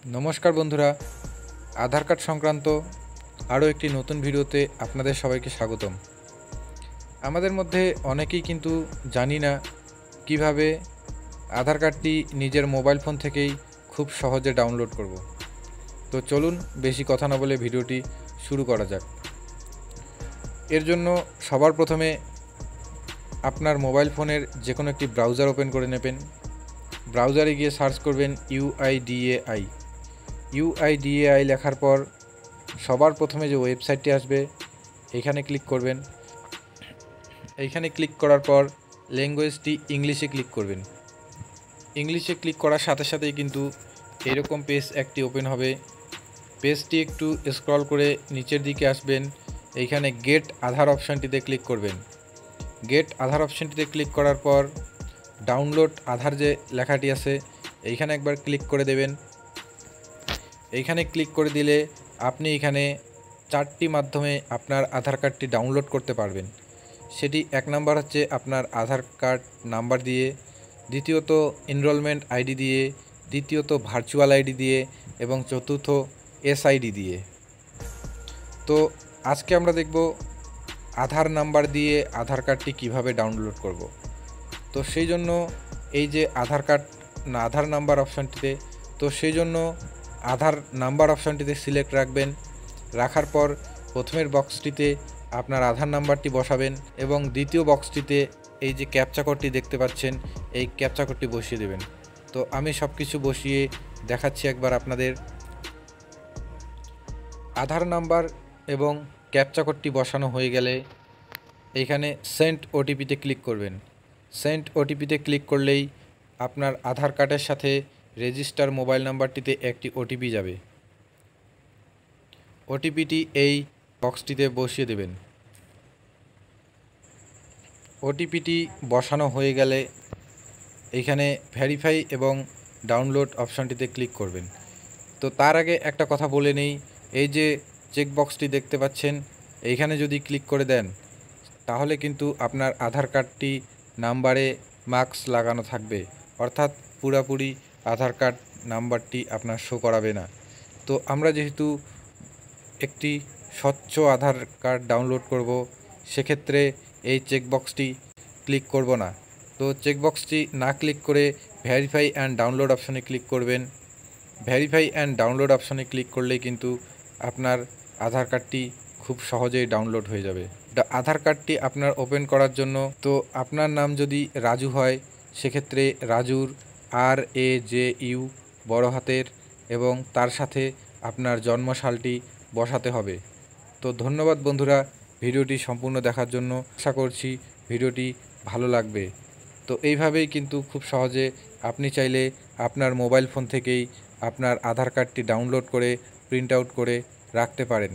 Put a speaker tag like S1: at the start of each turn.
S1: নমস্কার বন্ধুরা, আধার কার্ড সংক্রান্ত আরও একটি নতুন ভিডিওতে আপনাদের সবাইকে স্বাগতম। আমাদের মধ্যে অনেকেই কিন্তু জানি না কিভাবে আধার কার্ডটি নিজের মোবাইল ফোন থেকেই খুব সহজে ডাউনলোড করব। তো চলুন বেশি কথা না বলে ভিডিওটি শুরু করা যাক। এর জন্য সবার প্রথমে আপনার মোবাইল ফোনের যে কোনো একটি ব্রাউজার ওপেন করে নেবেন। ব্রাউজারে গিয়ে সার্চ করবেন ইউআইডিএআই লেখার পর সবার প্রথমে যে ওয়েবসাইটটি আসবে এইখানে ক্লিক করবেন। এইখানে ক্লিক করার পর ল্যাঙ্গুয়েজটি ইংলিশে ক্লিক করবেন। ইংলিশে ক্লিক করার সাথে সাথেই কিন্তু এরকম পেজ একটি ওপেন হবে। পেজটি একটু স্ক্রল করে নিচের দিকে আসবেন। এইখানে গেট আধার অপশানটিতে ক্লিক করবেন। গেট আধার অপশানটিতে ক্লিক করার পর ডাউনলোড আধার যে লেখাটি আছে এইখানে একবার ক্লিক করে দেবেন। এইখানে ক্লিক করে দিলে আপনি এখানে 4টি মাধ্যমে আপনার আধার কার্ডটি ডাউনলোড করতে পারবেন। সেটি 1 নাম্বার হচ্ছে আপনার আধার কার্ড নাম্বার দিয়ে, দ্বিতীয়ত এনরোলমেন্ট আইডি দিয়ে, দ্বিতীয়ত ভার্চুয়াল আইডি দিয়ে এবং চতুর্থ এসআইডি দিয়ে। তো আজকে আমরা দেখব আধার নাম্বার দিয়ে আধার কার্ডটি কিভাবে ডাউনলোড করব। তো সেই জন্য এই যে আধার নাম্বার অপশানটিতে, তো সেই জন্য আধার নাম্বার অপশানটিতে সিলেক্ট রাখবেন। রাখার পর প্রথমের বক্সটিতে আপনার আধার নাম্বারটি বসাবেন এবং দ্বিতীয় বক্সটিতে এই যে ক্যাপচা কোডটি দেখতে পাচ্ছেন এই ক্যাপচা কোডটি বসিয়ে দেবেন। তো আমি সব কিছু বসিয়ে দেখাচ্ছি একবার আপনাদের। আধার নাম্বার এবং ক্যাপচা কোডটি বসানো হয়ে গেলে এইখানে সেন্ড ওটিপিতে ক্লিক করবেন। সেন্ড ওটিপিতে ক্লিক করলেই আপনার আধার কার্ডের সাথে রেজিস্টার মোবাইল নাম্বারটিতে একটি ওটিপি যাবে। ওটিপিটি এই বক্সটিতে বসিয়ে দেবেন। ওটিপিটি বসানো হয়ে গেলে এইখানে ভেরিফাই এবং ডাউনলোড অপশানটিতে ক্লিক করবেন। তো তার আগে একটা কথা বলে নেই, এই যে চেক বক্সটি দেখতে পাচ্ছেন এইখানে যদি ক্লিক করে দেন তাহলে কিন্তু আপনার আধার কার্ডটি নাম্বারে মার্কস লাগানো থাকবে, অর্থাৎ পুরাপুরি আধার কার্ড নাম্বারটি আপনার শো করাবে না। তো আমরা যেহেতু একটি স্বচ্ছ আধার কার্ড ডাউনলোড করব, সেক্ষেত্রে এই চেকবক্সটি ক্লিক করব না। তো চেকবক্সটি না ক্লিক করে ভেরিফাই অ্যান্ড ডাউনলোড অপশানে ক্লিক করবেন। ভেরিফাই অ্যান্ড ডাউনলোড অপশানে ক্লিক করলেই কিন্তু আপনার আধার কার্ডটি খুব সহজেই ডাউনলোড হয়ে যাবে। আধার কার্ডটি আপনার ওপেন করার জন্য তো আপনার নাম যদি রাজু হয় সেক্ষেত্রে রাজুর RAJU বড় হাতের এবং তার সাথে আপনার জন্মসালটি বসাতে হবে। তো ধন্যবাদ বন্ধুরা ভিডিওটি সম্পূর্ণ দেখার জন্য। আশা করছি ভিডিওটি ভালো লাগবে। তো এইভাবেই কিন্তু খুব সহজে আপনি চাইলে আপনার মোবাইল ফোন থেকেই আপনার আধার কার্ডটি ডাউনলোড করে প্রিন্ট আউট করে রাখতে পারেন।